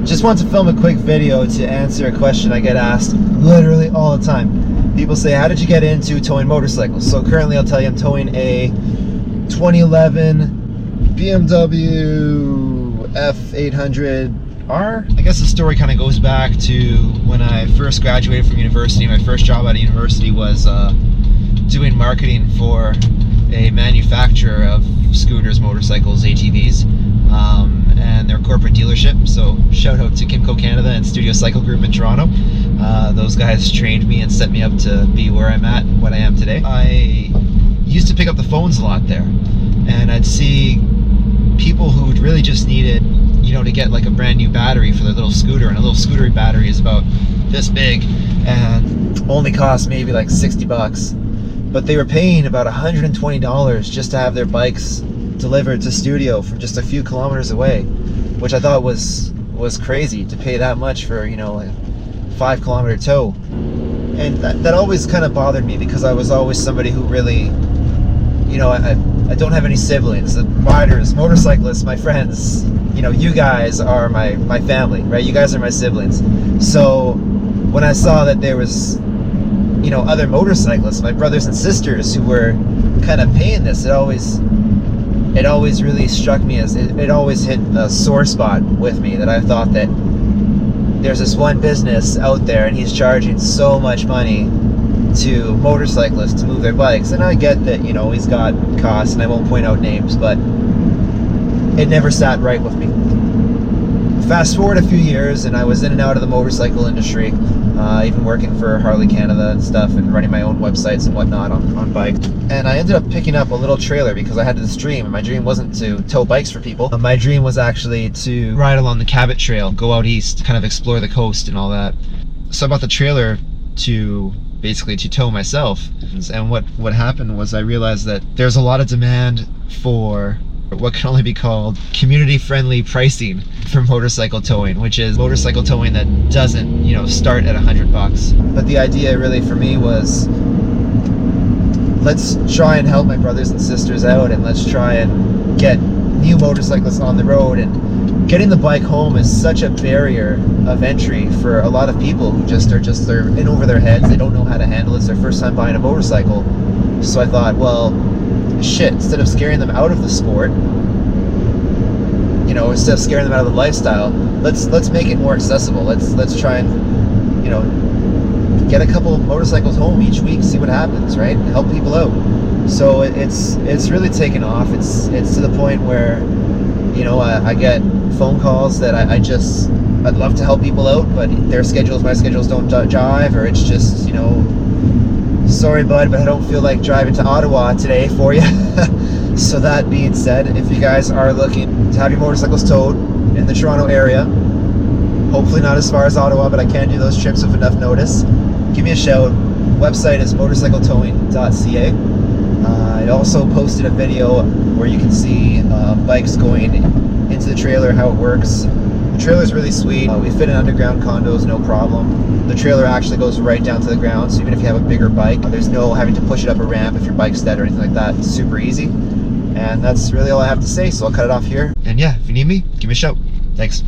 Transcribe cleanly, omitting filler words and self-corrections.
Just want to film a quick video to answer a question I get asked literally all the time. People say, how did you get into towing motorcycles? So currently I'll tell you I'm towing a 2011 BMW F800R. I guess the story kind of goes back to when I first graduated from university. My first job out of university was doing marketing for a manufacturer of scooters, motorcycles, ATVs, and their corporate dealership. So shout out to Kimco Canada and Studio Cycle Group in Toronto. Those guys trained me and set me up to be where I'm at, what I am today. I used to pick up the phones a lot there, and I'd see people who really just needed, you know, to get like a brand new battery for their little scooter, and a little scooter battery is about this big and only costs maybe like 60 bucks. But they were paying about $120 just to have their bikes delivered to studio from just a few kilometers away, which I thought was crazy to pay that much for, you know, like a 5-kilometer tow. And that always kind of bothered me, because I was always somebody who really, you know, I don't have any siblings. The riders, motorcyclists, my friends, you know, you guys are my family, right? You guys are my siblings. So when I saw that there was, you know, other motorcyclists, my brothers and sisters, who were kind of paying this, it always really struck me as, it always hit a sore spot with me, that I thought that there's this one business out there and he's charging so much money to motorcyclists to move their bikes. And I get that, you know, he's got costs, and I won't point out names, but it never sat right with me. Fast forward a few years, and I was in and out of the motorcycle industry, even working for Harley Canada and stuff, and running my own websites and whatnot on bikes. And I ended up picking up a little trailer because I had this dream, and my dream wasn't to tow bikes for people. My dream was actually to ride along the Cabot Trail, go out east, kind of explore the coast and all that. So I bought the trailer to basically to tow myself. And what happened was I realized that there's a lot of demand for what can only be called community-friendly pricing for motorcycle towing, which is motorcycle towing that doesn't, you know, start at $100. But the idea really for me was, let's try and help my brothers and sisters out, and let's try and get new motorcyclists on the road. And getting the bike home is such a barrier of entry for a lot of people who they're in over their heads. They don't know how to handle it. It's their first time buying a motorcycle. So I thought, well, shit, instead of scaring them out of the sport, you know, instead of scaring them out of the lifestyle, let's make it more accessible. Let's try and, you know, get a couple motorcycles home each week, see what happens, right? Help people out. So it's really taken off. It's to the point where, you know, I get phone calls that I'd love to help people out, but their schedules, my schedules don't jive, or it's just, you know, sorry bud, but I don't feel like driving to Ottawa today for you. So that being said, if you guys are looking to have your motorcycles towed in the Toronto area, hopefully not as far as Ottawa, but I can do those trips with enough notice, give me a shout. Website is motorcycletowing.ca. I also posted a video where you can see bikes going into the trailer, how it works. The trailer is really sweet. We fit in underground condos, no problem. The trailer actually goes right down to the ground, so even if you have a bigger bike, there's no having to push it up a ramp if your bike's dead or anything like that. It's super easy. And that's really all I have to say, so I'll cut it off here. And yeah, if you need me, give me a shout. Thanks.